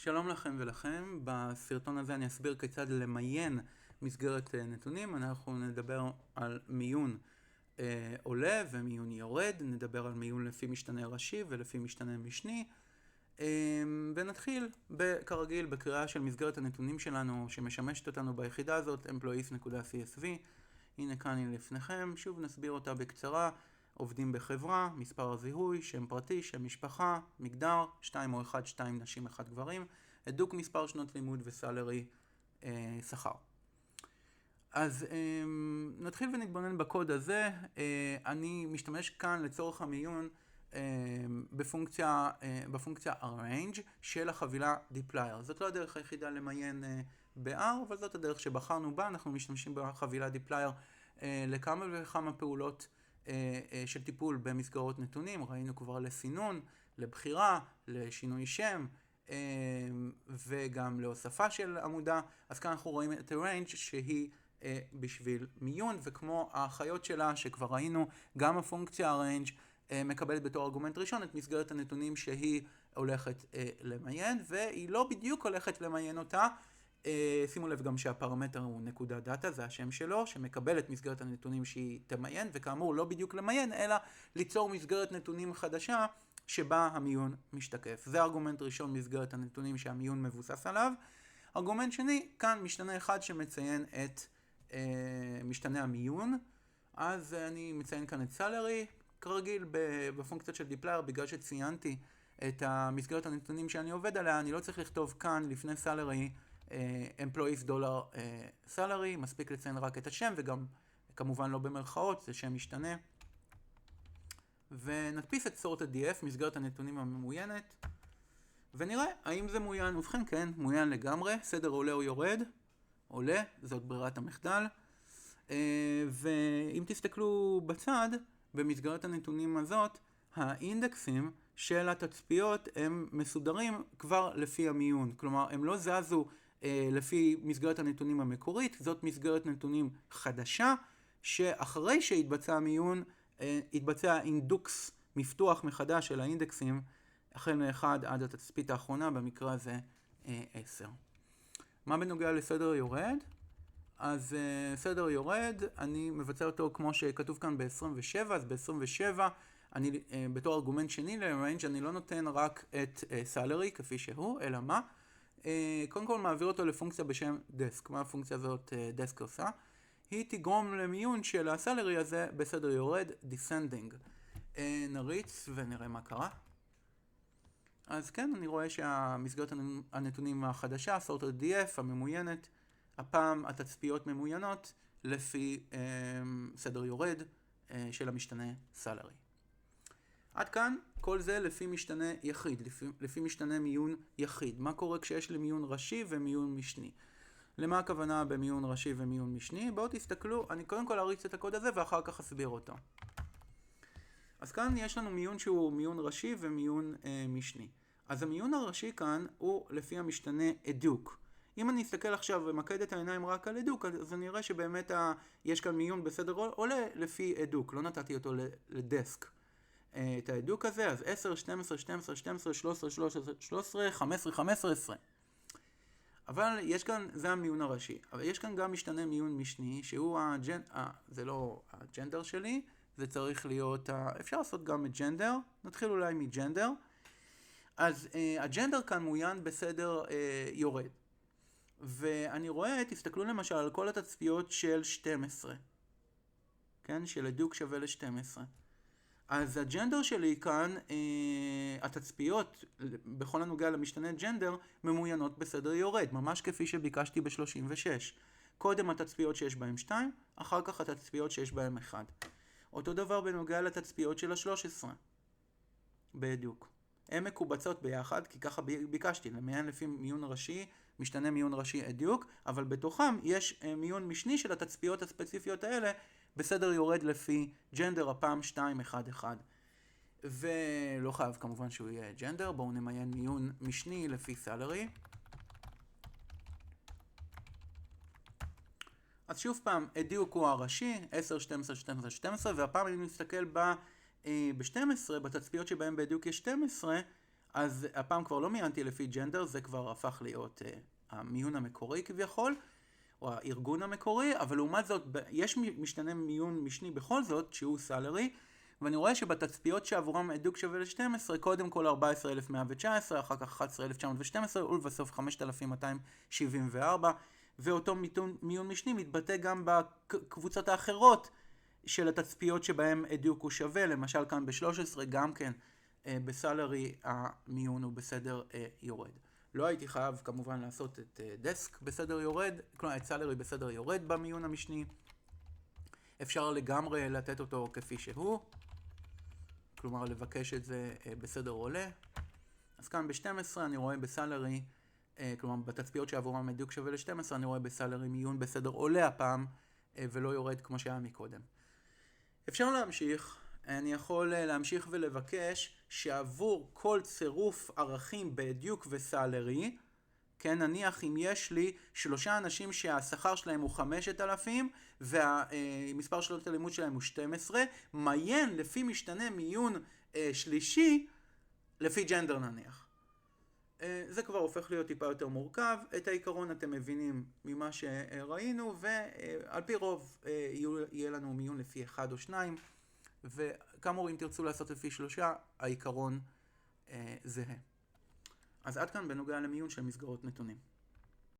שלום לכם ולכם, בסרטון הזה אני אסביר כיצד למיין מסגרת נתונים. אנחנו נדבר על מיון עולה ומיון יורד, נדבר על מיון לפי משתנה ראשי ולפי משתנה משני, ונתחיל כרגיל בקריאה של מסגרת הנתונים שלנו שמשמשת אותנו ביחידה הזאת, employees.csv. הנה כאן היא לפניכם, שוב נסביר אותה בקצרה. עובדים בחברה, מספר הזיהוי, שם פרטי, שם משפחה, מגדר, 2 או 1, 2 נשים, 1 גברים, הדוק מספר שנות לימוד וסלרי, שכר. אז נתחיל ונתבונן בקוד הזה. אני משתמש כאן לצורך המיון בפונקציה arrange של החבילה dplyr. זאת לא הדרך היחידה למיין ב-R, אבל זאת הדרך שבחרנו בה. אנחנו משתמשים בחבילה dplyr לכמה וכמה פעולות של טיפול במסגרות נתונים. ראינו כבר לסינון, לבחירה, לשינוי שם וגם להוספה של עמודה. אז כאן אנחנו רואים את arrange שהיא בשביל מיון, וכמו האחיות שלה שכבר ראינו, גם הפונקציה arrange מקבלת בתור ארגומנט ראשון את מסגרת הנתונים שהיא הולכת למיין, והיא לא בדיוק הולכת למיין אותה. שימו לב גם שהפרמטר הוא נקודה דאטה, זה השם שלו, שמקבל את מסגרת הנתונים שהיא תמיין, וכאמור לא בדיוק למיין, אלא ליצור מסגרת נתונים חדשה שבה המיון משתקף. זה ארגומנט ראשון, מסגרת הנתונים שהמיון מבוסס עליו. ארגומנט שני, כאן משתנה אחד שמציין את משתנה המיון. אז אני מציין כאן את salary, כרגיל בפונקציות של dplyr, בגלל שציינתי את מסגרת הנתונים שאני עובד עליה, אני לא צריך לכתוב כאן לפני salary employees $salary, מספיק לציין רק את השם, וגם כמובן לא במרכאות, זה שם משתנה. ונדפיס את sorted df, מסגרת הנתונים הממוינת, ונראה האם זה מוין. ובכן כן, מוין לגמרי, סדר עולה או יורד, עולה, זאת ברירת המחדל. ואם תסתכלו בצד, במסגרת הנתונים הזאת, האינדקסים של התצפיות הם מסודרים כבר לפי המיון. כלומר, הם לא זזו לפי מסגרת הנתונים המקורית, זאת מסגרת נתונים חדשה, שאחרי שהתבצע המיון, התבצע אינדוקס, מפתוח מחדש של האינדקסים, החל מ-1 עד התצפית האחרונה, במקרה הזה 10. מה בנוגע לסדר יורד? אז סדר יורד, אני מבצע אותו כמו שכתוב כאן ב-27, אז ב-27, אני בתור ארגומנט שני ל-range, אני לא נותן רק את salary כפי שהוא, אלא מה? קודם כל מעביר אותו לפונקציה בשם desk. מה הפונקציה הזאת desk עושה? היא תגרום למיון של הסלרי הזה בסדר יורד, descending. נריץ ונראה מה קרה. אז כן, אני רואה שהמסגרת הנתונים החדשה, sorted df, הממוינת, הפעם התצפיות ממוינות לפי סדר יורד של המשתנה salary. עד כאן, כל זה לפי משתנה יחיד, לפי משתנה מיון יחיד. מה קורה כשיש לי מיון ראשי ומיון משני? למה הכוונה במיון ראשי ומיון משני? בואו תסתכלו, אני קודם כל אריץ את הקוד הזה ואחר כך אסביר אותו. אז כאן יש לנו מיון שהוא מיון ראשי ומיון משני. אז המיון הראשי כאן הוא לפי המשתנה הדוק. אם אני אסתכל עכשיו ומקד את העיניים רק על הדוק, אז אני אראה שבאמת יש כאן מיון בסדר עולה לפי הדוק. לא נתתי אותו לדסק. את ההדוק הזה, אז 10, 12, 12, 12, 13, 13, 13, 15, 15, 20. אבל יש כאן, זה המיון הראשי. אבל יש כאן גם משתנה מיון משני, שהוא זה לא הג'נדר שלי, זה צריך להיות, אפשר לעשות גם את ג'נדר, נתחיל אולי מג'נדר. אז הג'נדר כאן מוין בסדר יורד. ואני רואה, תסתכלו למשל על כל התצפיות של 12. כן, של הדוק שווה ל-12. אז הג'נדר שלי כאן, התצפיות בכל הנוגע למשתנה ג'נדר ממוינות בסדר יורד, ממש כפי שביקשתי ב-36. קודם התצפיות שיש בהם 2, אחר כך התצפיות שיש בהם 1. אותו דבר בנוגע לתצפיות של ה-13, בדיוק. הן מקובצות ביחד, כי ככה ביקשתי, למיין לפי מיון ראשי, משתנה מיון ראשי אדיוק, אבל בתוכם יש מיון משני של התצפיות הספציפיות האלה, בסדר יורד לפי ג'נדר, הפעם 2, 1, 1. ולא חייב כמובן שהוא יהיה ג'נדר, בואו נמיין מיון משני לפי salary. אז שוב פעם, הדיוק הוא הראשי, 10, 12, 12, 12, והפעם אני מסתכל ב-12, בתצפיות שבהם בדיוק יש 12, אז הפעם כבר לא מיינתי לפי ג'נדר, זה כבר הפך להיות המיון המקורי כביכול, או הארגון המקורי, אבל לעומת זאת, יש משתנה מיון משני בכל זאת, שהוא סלרי, ואני רואה שבתצפיות שעבורם עדוק שווה ל-12, קודם כל 14,119, אחר כך 11,912, ולבסוף 5,274, ואותו מיון משני מתבטא גם בקבוצות האחרות של התצפיות שבהם עדוק הוא שווה, למשל כאן ב-13, גם כן בסלרי המיון הוא בסדר יורד. לא הייתי חייב כמובן לעשות את דסק בסדר יורד, כלומר את סלרי בסדר יורד במיון המשני. אפשר לגמרי לתת אותו כפי שהוא, כלומר לבקש את זה בסדר עולה. אז כאן ב-12 אני רואה בסלרי, כלומר בתצפיות שעבורם עדוק שווה ל-12, אני רואה בסלרי מיון בסדר עולה הפעם, ולא יורד כמו שהיה מקודם. אפשר להמשיך, אני יכול להמשיך ולבקש שעבור כל צירוף ערכים בדיוק וסלרי, כן, נניח אם יש לי 3 אנשים שהשכר שלהם הוא 5,000 והמספר שעות הלימוד שלהם הוא 12, מיין לפי משתנה מיון שלישי לפי ג'נדר נניח. זה כבר הופך להיות טיפה יותר מורכב, את העיקרון אתם מבינים ממה שראינו, ועל פי רוב יהיה לנו מיון לפי 1 או 2, וכאמור אם תרצו לעשות לפי 3, העיקרון זהה. אז עד כאן בנוגע למיון של מסגרות נתונים.